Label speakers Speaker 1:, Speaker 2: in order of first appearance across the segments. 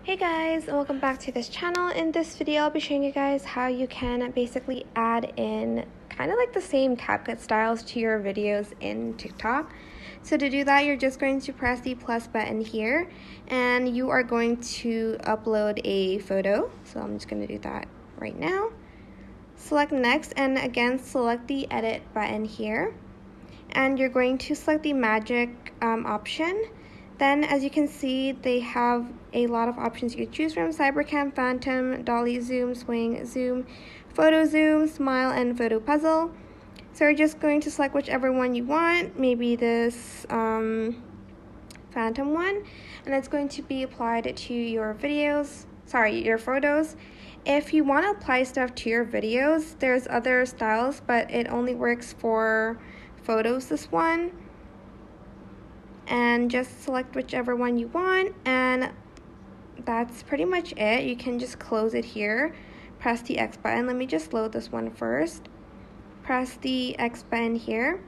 Speaker 1: Hey guys, and welcome back to this channel. In this video, I'll be showing you guys how you can basically add in kind of like the same CapCut styles to your videos in TikTok. So to do that, you're just going to press the plus button here, and you are going to upload a photo. So I'm just going to do that right now. Select next, and again, select the edit button here. And you're going to select the magic option. Then, as you can see, they have a lot of options you could choose from: Cybercam, Phantom, Dolly Zoom, Swing, Zoom, Photo Zoom, Smile, and Photo Puzzle. So you're just going to select whichever one you want, maybe this Phantom one, and it's going to be applied to your videos, your photos. If you want to apply stuff to your videos, there's other styles, but it only works for photos, this one. And just select whichever one you want, and that's pretty much it. You can just close it here, press the X button. Let me just load this one first. Press the X button here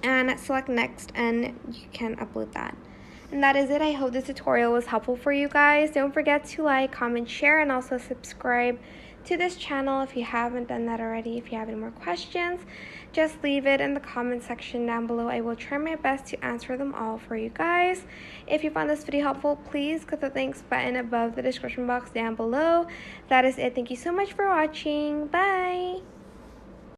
Speaker 1: and select next, and you can upload that. And that is it. I hope this tutorial was helpful for you guys. Don't forget to like, comment, share, and also subscribe to this channel if you haven't done that already. If you have any more questions, just leave it in the comment section down below. I will try my best to answer them all for you guys. If you found this video helpful, please click the thanks button above the description box down below. That is it. Thank you so much for watching. Bye!